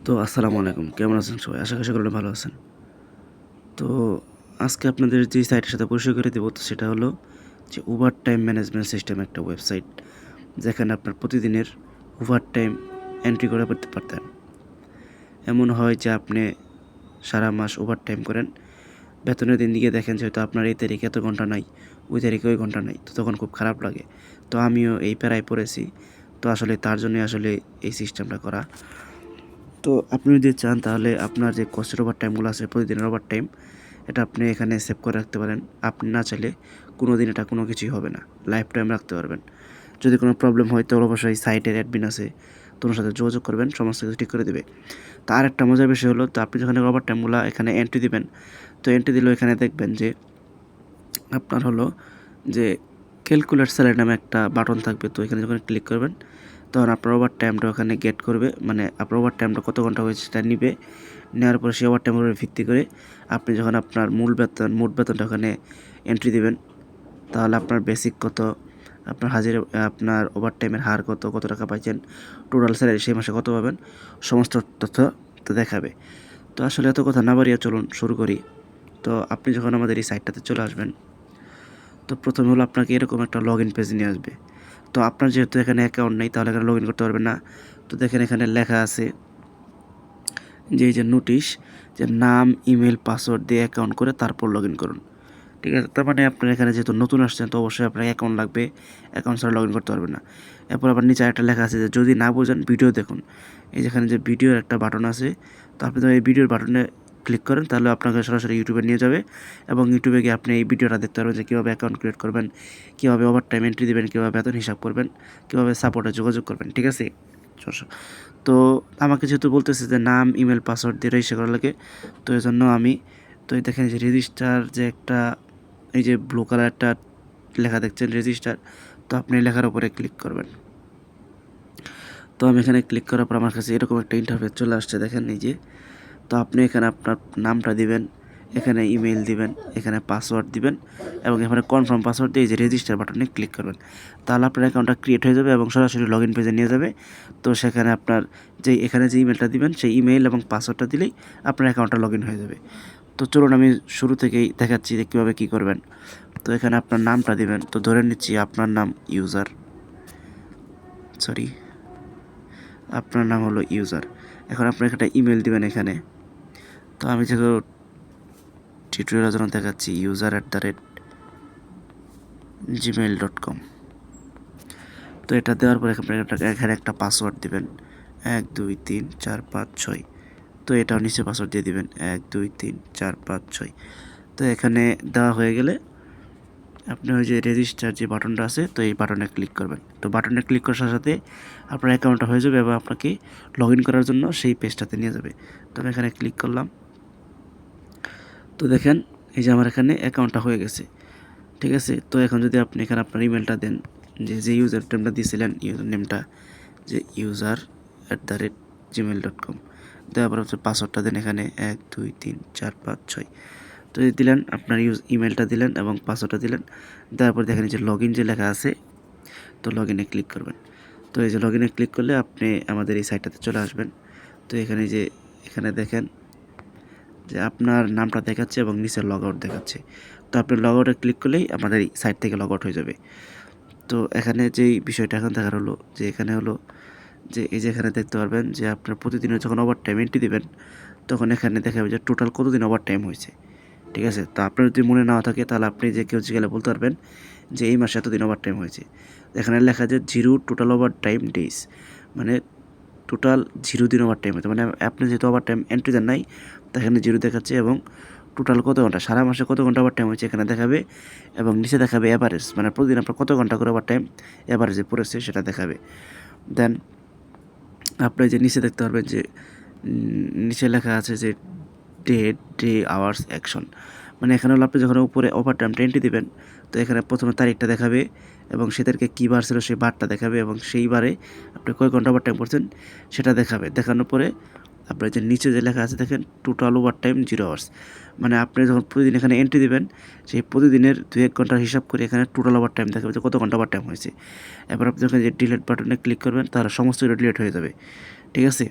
তো আসসালামু আলাইকুম, কেমন আছেন সবাই? আশা করি সকলে ভালো আছেন। তো আজকে আপনাদের যে সাইটের সাথে পরিচয় করে দেব, তো সেটা হলো যে ওভারটাইম ম্যানেজমেন্ট সিস্টেম একটা ওয়েবসাইট, যেখানে আপনার প্রতিদিনের ওভারটাইম এন্ট্রি করে করতে পারতেন। এমন হয় যে আপনি সারা মাস ওভারটাইম করেন, বেতনের দিন দিকে দেখেন যে হয়তো আপনার এই তারিখে এত ঘন্টা নাই, ওই তারিখে ওই ঘন্টা নাই, তো তখন খুব খারাপ লাগে। তো আমিও এই প্যারায় পড়েছি। তো আসলে তার জন্যই আসলে এই সিস্টেমটা করা। তো আপনি যদি চান তাহলে আপনার যে কষ্টের ওভারটাইমগুলো আছে, প্রতিদিনের ওভারটাইম, এটা আপনি এখানে সেভ করে রাখতে পারেন। আপনি না চাইলে কোনো দিন এটা কোনো কিছুই হবে না, লাইফ টাইম রাখতে পারবেন। যদি কোনো প্রবলেম হয় তাহলে অবশ্যই সাইটের অ্যাডমিন আছে, তোমার সাথে যোগাযোগ করবেন, সমস্ত কিছু ঠিক করে দেবে। তো আর একটা মজার বিষয় হলো, তো আপনি যখন ওভারটাইমগুলো এখানে এন্ট্রি দিবেন, তো এন্ট্রি দিলেও এখানে দেখবেন যে আপনার হলো যে ক্যালকুলেট স্যালারি নামে একটা বাটন থাকবে। তো এখানে যখন ক্লিক করবেন, তখন আপনার ওভার টাইমটা ওখানে গেট করবে, মানে আপনার ওভার টাইমটা কত ঘন্টা হয়েছে সেটা নিবে। নেওয়ার পরে সেই ওভার টাইমের উপরে ভিত্তি করে আপনি যখন আপনার মোট বেতনটা ওখানে এন্ট্রি দিবেন, তাহলে আপনার বেসিক কত, আপনার হাজিরা, আপনার ওভার টাইমের হার কত, কত টাকা পাইছেন, টোটাল স্যালারি সেই মাসে কত পাবেন, সমস্ত তথ্য তো দেখাবে। তো আসলে এত কথা না বাড়িয়ে চলুন শুরু করি। তো আপনি যখন আমাদের এই সাইটটাতে চলে আসবেন, তো প্রথমে হলো আপনাকে এরকম একটা লগ ইন পেজ নিয়ে আসবে। তো আপনার যেহেতু এখানে অ্যাকাউন্ট নেই, তাহলে এখানে লগ ইন করতে পারবেন না। তো দেখেন এখানে লেখা আছে যে এই যে নোটিশ, যে নাম, ইমেল, পাসওয়ার্ড দিয়ে অ্যাকাউন্ট করে তারপর লগ ইন করুন। ঠিক আছে, তার মানে আপনার এখানে যেহেতু নতুন আসছেন, তো অবশ্যই আপনার অ্যাকাউন্ট লাগবে, অ্যাকাউন্ট ছাড়া লগ ইন করতে পারবেন না। এরপর আবার নিচে একটা লেখা আছে যে যদি না বোঝেন ভিডিও দেখুন। এই যেখানে যে ভিডিওর একটা বাটন আছে, তো আপনি তো এই ভিডিওর বাটনে ক্লিক করেন, তাহলে আপনাকে সরাসরি ইউটিউবে নিয়ে যাবে, এবং ইউটিউবে গিয়ে আপনি এই ভিডিওটা দেখতে পারবেন যে কীভাবে অ্যাকাউন্ট ক্রিয়েট করবেন, কীভাবে ওভার টাইম এন্ট্রি দেবেন, কীভাবে বেতন হিসাব করবেন, কীভাবে সাপোর্টে যোগাযোগ করবেন। ঠিক আছে, তো আমাকে যেহেতু বলতেছে যে নাম, ইমেল, পাসওয়ার্ড দিয়ে রেজিস্টার করা লাগে, তো এই জন্য আমি, তো এই দেখেন যে রেজিস্টার যে একটা, এই যে ব্লু কালার একটা লেখা দেখছেন রেজিস্টার, তো আপনি লেখার উপরে ক্লিক করবেন। তো আমি এখানে ক্লিক করার পর আমার কাছে এরকম একটা ইন্টারফেস চলে আসছে, দেখেন এই যে। তো আপনি এখানে আপনার নামটা দিবেন, এখানে ইমেল দিবেন, এখানে পাসওয়ার্ড দিবেন, এবং এখানে কনফার্ম পাসওয়ার্ড দিয়ে এই যে রেজিস্টার বাটনে ক্লিক করবেন। তাহলে আপনার অ্যাকাউন্টটা ক্রিয়েট হয়ে যাবে এবং সরাসরি লগ ইন পেজে নিয়ে যাবে। তো সেখানে আপনার যে এখানে যে ইমেলটা দিবেন, সেই ইমেল এবং পাসওয়ার্ডটা দিলেই আপনার অ্যাকাউন্টটা লগ ইন হয়ে যাবে। তো চলুন আমি শুরু থেকেই দেখাচ্ছি যে কীভাবে কী করবেন। তো এখানে আপনার নামটা দিবেন, তো ধরে নিচ্ছি আপনার নাম ইউজার, সরি, আপনার নাম হলো ইউজার। এখন আপনার একটা ইমেল দিবেন এখানে। তো আমি যেহেতু টিউটোরিয়ালের জন্য দেখাচ্ছি user@gmail.com। তো এটা দেওয়ার পরে এখানে একটা পাসওয়ার্ড দিবেন, 1234566। তো এটাও নিচে পাসওয়ার্ড দিয়ে দিবেন 1234566। তো এখানে দেওয়া হয়ে গেলে আপনি ওই যে রেজিস্টার যে বাটনটা আছে, তো এই বাটনে ক্লিক করবেন। তো বাটনে ক্লিক করার সাথে সাথে আপনার অ্যাকাউন্টটা হয়ে যাবে এবং আপনাকে লগ ইন করার জন্য সেই পেজটাতে নিয়ে যাবে। তো আমি এখানে ক্লিক করলাম। তো দেখেন এই যে আমার এখানে অ্যাকাউন্টটা হয়ে গেছে। ঠিক আছে, তো এখন যদি আপনি এখানে আপনার ইমেলটা দেন, যে ইউজার নেমটা দিয়েছিলেন, ইউজার নেমটা যে user@gmail.com, দেওয়ার পর হচ্ছে পাসওয়ার্ডটা দেন এখানে 1234566। তো এই দিলেন, আপনার ইমেলটা দিলেন এবং পাসওয়ার্ডটা দিলেন। দেওয়ার পর দেখেন যে লগ ইন যে লেখা আছে, তো লগ ইনে ক্লিক করবেন। তো এই যে লগ ইনে ক্লিক করলে আপনি আমাদের এই সাইটটাতে চলে আসবেন। তো এখানে যে এখানে দেখেন যে আপনার নামটা দেখাচ্ছে এবং নিচে লগ আউট দেখাচ্ছে। তো আপনি লগ আউটে ক্লিক করলেই আমাদের এই সাইট থেকে লগ আউট হয়ে যাবে। তো এখানে যেই বিষয়টা এখন দেখার হলো যে এখানে হলো যে এই যে এখানে দেখতে পারবেন যে আপনার প্রতিদিনের যখন ওভার টাইম এন্ট্রি দিবেন, তখন এখানে দেখাবে যে টোটাল কতদিন ওভার টাইম হয়েছে। ঠিক আছে, তো আপনার যদি মনে না থাকে তাহলে আপনি যে কেউ জিজ্ঞাসা বলতে পারবেন যে এই মাসে এতদিন ওভার টাইম হয়েছে। এখানে লেখা যে 0 টোটাল ওভার টাইম ডেজ, মানে টোটাল 0 দিন ওভার টাইম হয়েছে, মানে আপনি যেহেতু ওভার টাইম এন্ট্রি দেন নাই, তো এখানে 0 দেখাচ্ছে, এবং টোটাল কত ঘন্টা, সারা মাসে কত ঘন্টা ওভার টাইম হয়েছে এখানে দেখাবে, এবং নিচে দেখাবে অ্যাভারেজ, মানে প্রতিদিন আপনার কত ঘন্টা করে ওভার টাইম অ্যাভারেজে পড়েছে সেটা দেখাবে। দেন আপনি যে নিচে দেখতে পারবেন যে নিচে লেখা আছে যে ডে, আওয়ার্স, অ্যাকশন, মানে এখানে হলো আপনি যখন উপরে ওভার টাইমটা এন্ট্রি দিবেন, তো এখানে প্রথমে তারিখটা দেখাবে এবং সেটাকে কী বার ছিল সেই বারটা দেখাবে, এবং সেই বারে আপনি কয় ঘন্টা ওভার টাইম করছেন সেটা দেখাবে। দেখানোর পরে আপনার যে নিচে যে লেখা আছে দেখেন টোটাল ওভার টাইম 0 আওয়ার্স, মানে আপনি যখন প্রতিদিন এখানে এন্ট্রি দিবেন, সেই প্রতিদিনের 2-1 ঘন্টার হিসাব করে এখানে টোটাল ওভার টাইম দেখাবে যে কত ঘন্টা ওভার টাইম হয়েছে। এবার আপনি যখন যে ডিলিট বাটনে ক্লিক করবেন, তাহলে সমস্ত ডিলিট হয়ে যাবে। ঠিক আছে,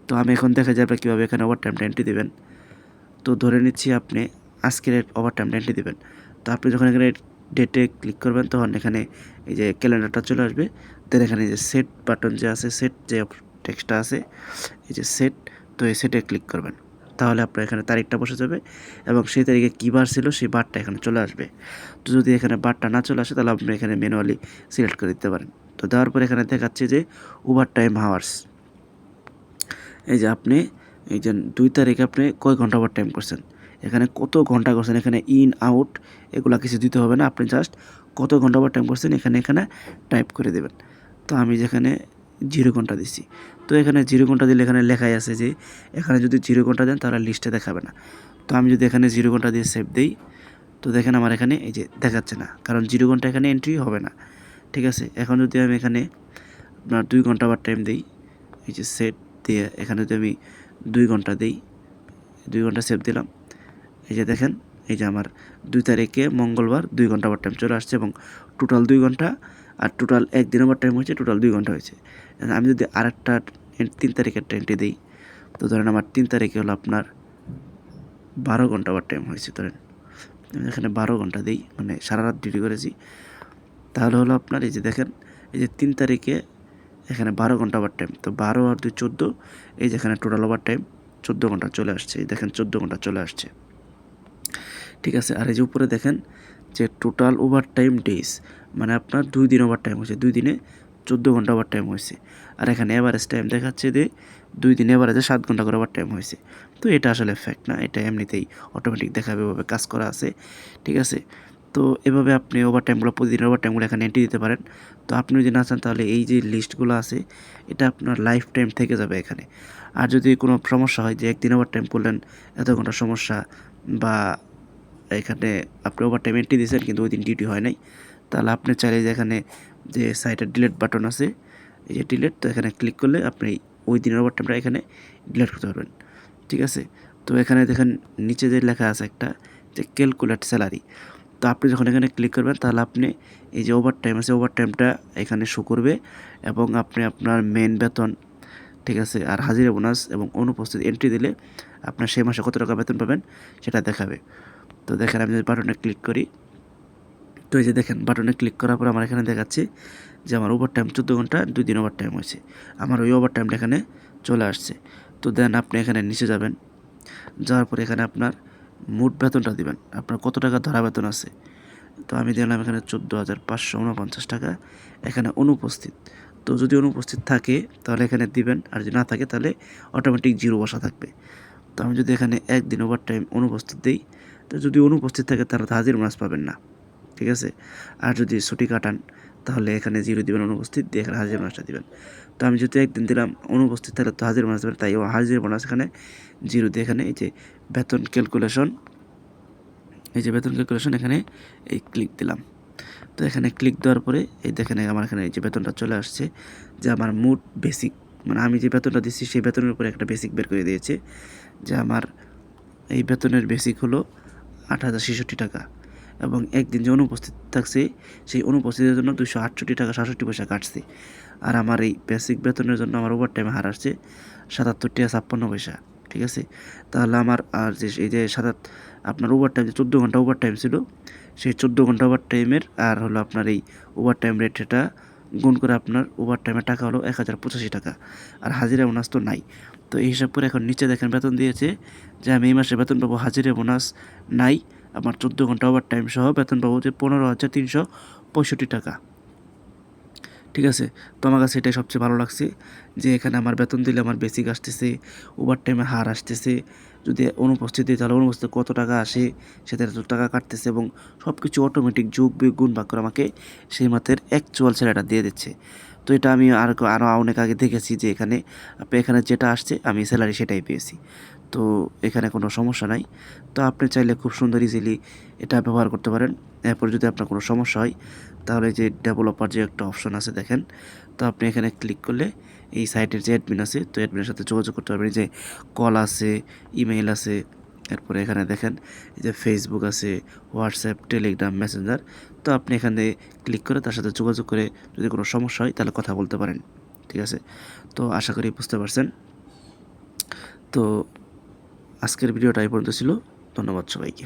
তো আমি এখন দেখা যাবে কীভাবে এখানে ওভারটাইমটা এন্ট্রি দেবেন। তো ধরে নিচ্ছি আপনি আজকের ওভারটাইমটা এন্ট্রি দেবেন। তো আপনি যখন এখানে ডেটে ক্লিক করবেন তখন এখানে এই যে ক্যালেন্ডারটা চলে আসবে। দেন এখানে যে সেট বাটন যে আছে, সেট যে টেক্সটটা আছে, এই যে সেট, তো এই সেটে ক্লিক করবেন। তাহলে আপনার এখানে তারিখটা বসে যাবে এবং সেই তারিখে কী বার ছিল সেই বারটা এখানে চলে আসবে। তো যদি এখানে বারটা না চলে আসে তাহলে আপনি এখানে ম্যানুয়ালি সিলেক্ট করে দিতে পারেন। তো দেওয়ার পর এখানে দেখাচ্ছে যে ওভার টাইম হাওয়ার্স। এই যে আপনি এই যে 2 তারিখে আপনি কয় ঘন্টা ওভার টাইম করছেন, এখানে কত ঘন্টা করছেন, এখানে ইন আউট এগুলা কিছু দিতে হবে না। আপনি জাস্ট কত ঘন্টা ওভার টাইম করছেন এখানে টাইপ করে দেবেন। তো আমি যেখানে 0 ঘন্টা দিছি, তো এখানে 0 ঘন্টা দিলে এখানে লেখাই আছে যে এখানে যদি 0 ঘন্টা দেন তাহলে লিস্টে দেখাবে না। তো আমি যদি এখানে 0 ঘন্টা দিয়ে সেভ দেই, তো দেখেন আমার এখানে এই যে দেখাচ্ছে না, কারণ 0 ঘন্টা এখানে এন্ট্রি হবে না। ঠিক আছে, এখন যদি আমি এখানে আপনার 2 ঘন্টা ওভার টাইম দিই, এই যে সেট দিয়ে এখানে যদি আমি 2 ঘন্টা দিই, 2 ঘন্টা সেভ দিলাম, এই যে দেখেন এই যে আমার 2 তারিখে মঙ্গলবার 2 ঘন্টা ওভার টাইম চলে আসছে এবং টোটাল 2 ঘন্টা, আর টোটাল একদিন ওভার টাইম হয়েছে, টোটাল 2 ঘন্টা হয়েছে। আমি যদি আরেকটা 3 তারিখের ট্রেনটি দিই, তো ধরেন আমার 3 তারিখে হলো আপনার 12 ঘন্টা ওভার টাইম হয়েছে। ধরেন আমি এখানে 12 ঘন্টা দিই, মানে সারা রাত ডিউটি করেছি, তাহলে হলো আপনার এই যে দেখেন এই যে 3 তারিখে এখানে 12 ঘন্টা ওভার টাইম, তো 12 আর 2 14, এই যেখানে টোটাল ওভার টাইম 14 ঘন্টা চলে আসছে। এই দেখেন 14 ঘন্টা চলে আসছে। ঠিক আছে, আর এই যে উপরে দেখেন যে টোটাল ওভার টাইম ডেজ, মানে আপনার 2 দিন ওভার টাইম হয়েছে, 2 দিনে 14 ঘন্টা ওভার টাইম হয়েছে। আর এখানে এভারেজ টাইম দেখাচ্ছে যে 2 দিনে এভারেজে 7 ঘন্টা করে ওভার টাইম হয়েছে। তো এটা আসলে ফ্যাক্ট না, এটা এমনিতেই অটোমেটিক দেখাবে, এভাবে কাজ করা আছে। ঠিক আছে, তো এভাবে আপনি ওভার টাইমগুলো, প্রতিদিনের ওভার টাইমগুলো এখানে এন্ট্রি দিতে পারেন। তো আপনি যদি না চান তাহলে এই যে লিস্টগুলো আছে এটা আপনার লাইফ টাইম থেকে যাবে এখানে। আর যদি কোনো সমস্যা হয় যে একদিন ওভার টাইম করলেন এত ঘন্টা সমস্যা, বা এখানে আপনি ওভার টাইম এন্ট্রি দিয়েছেন কিন্তু ওই দিন ডিউটি হয় নাই, তাহলে আপনি চাইলে যে এখানে যে সাইটের ডিলিট বাটন আছে, এই যে ডিলিট, তো এখানে ক্লিক করলে আপনি ওই দিনের ওভার টাইমটা এখানে ডিলিট করতে পারবেন। ঠিক আছে, তো এখানে দেখেন নিচে যে লেখা আছে একটা যে ক্যালকুলেট স্যালারি, তো আপনি যখন এখানে ক্লিক করবেন তাহলে আপনি এই যে ওভার টাইম আছে ওভার টাইমটা এখানে শো করবে এবং আপনি আপনার মেন বেতন, ঠিক আছে, আর হাজিরা বোনাস এবং অনুপস্থিত এন্ট্রি দিলে আপনার সেই মাসে কত টাকা বেতন পাবেন সেটা দেখাবে। তো দেখেন আমি যদি বাটনে ক্লিক করি, তো এই যে দেখেন বাটনে ক্লিক করার পর আমার এখানে দেখাচ্ছে যে আমার ওভার টাইম 14 ঘন্টা 2 দিন ওভার টাইম হয়েছে, আমার ওই ওভার টাইমটা এখানে চলে আসছে। তো দেন আপনি এখানে নিচে যাবেন, যাওয়ার পরে এখানে আপনার মোট বেতনটা দিবেন, আপনার কত টাকা ধরা বেতন আছে। তো আমি দিলাম এখানে 14,549 টাকা, এখানে অনুপস্থিত। তো যদি অনুপস্থিত থাকে তাহলে এখানে দিবেন, আর যদি না থাকে তাহলে অটোমেটিক 0 বসা থাকবে। তো আমি যদি এখানে একদিন ওভার টাইম অনুপস্থিত দিই, তো যদি অনুপস্থিত থাকে তাহলে তো হাজির বোনাস পাবেন না। ঠিক আছে, আর যদি ছুটি কাটান তাহলে এখানে 0 দিবেন, অনুপস্থিত দিয়ে এখানে হাজির বোনাসটা দিবেন। তো আমি যদি একদিন দিলাম অনুপস্থিত তাহলে তো হাজির বোনাস দেবেন, তাই হাজির বোনাস এখানে 0 দিয়ে এখানে এই যে বেতন ক্যালকুলেশন, এই যে বেতন ক্যালকুলেশন এখানে এই ক্লিক দিলাম। তো এখানে ক্লিক দেওয়ার পরে এই দেখেন আমার এখানে এই যে বেতনটা চলে আসছে, যে আমার মোট বেসিক, মানে আমি যে বেতনটা দিচ্ছি সেই বেতনের উপরে একটা বেসিক বের করে দিয়েছে, যে আমার এই বেতনের বেসিক হলো 8,066 টাকা এবং একদিন যে অনুপস্থিত থাকছে সেই অনুপস্থিতির জন্য 268 টাকা 67 পয়সা কাটছে। আর আমার এই বেসিক বেতনের জন্য আমার ওভার টাইমে হার আসছে 77 টাকা 56 পয়সা। ঠিক আছে, তাহলে আমার আর যে এই যে আপনার ওভার টাইম যে 14 ঘন্টা ওভার টাইম ছিল, সেই 14 ঘন্টা ওভার টাইমের আর হলো আপনার এই ওভার টাইম রেট, সেটা গুণ করে আপনার ওভার টাইমের টাকা হলো 1,085 টাকা। আর হাজিরা বোনাস তো নাই। তো এই হিসাব করে এখন নিচে দেখেন বেতন দিয়েছে যে আমি এই মাসে বেতন পাবো, হাজিরা বোনাস নাই, আমার 14 ঘন্টা ওভার টাইম সহ বেতন পাবো যে 15,365 টাকা। ঠিক আছে, তো আমার কাছে এটাই সবচেয়ে ভালো লাগছে যে এখানে আমার বেতন দিলে আমার বেসিক আসতেছে, ওভার টাইমে হার আসতেছে, যদি অনুপস্থিতি তাহলে অনুপস্থিত কত টাকা আসে সেটা এত টাকা কাটতেছে এবং সব কিছু অটোমেটিক যোগ বিয়োগ গুণ ভাগ করে আমাকে সেই মাসের অ্যাকচুয়াল স্যালারিটা দিয়ে দিচ্ছে। তো এটা আমি আরও অনেক আগে দেখেছি যে এখানে যেটা আসছে আমি স্যালারি সেটাই পেয়েছি। তো এখানে কোনো সমস্যা নাই। তো আপনি চাইলে খুব সুন্দর ইজিলি এটা ব্যবহার করতে পারেন। এরপর যদি আপনার কোনো সমস্যা হয় তাহলে যে ডেভেলপার যে একটা অপশন আছে দেখেন, তো আপনি এখানে ক্লিক করলে এই সাইটের যে অ্যাডমিন আছে, তো অ্যাডমিনের সাথে যোগাযোগ করতে পারবেন। যে কল আছে, ইমেইল আছে, এরপরে এখানে দেখেন এই যে ফেসবুক আছে, হোয়াটসঅ্যাপ, টেলিগ্রাম, মেসেঞ্জার। তো আপনি এখানে ক্লিক করে তার সাথে যোগাযোগ করে যদি কোনো সমস্যা হয় তাহলে কথা বলতে পারেন। ঠিক আছে, তো আশা করি বুঝতে পারছেন। তো আজকের ভিডিওটা এই পর্যন্ত ছিল। ধন্যবাদ সবাইকে।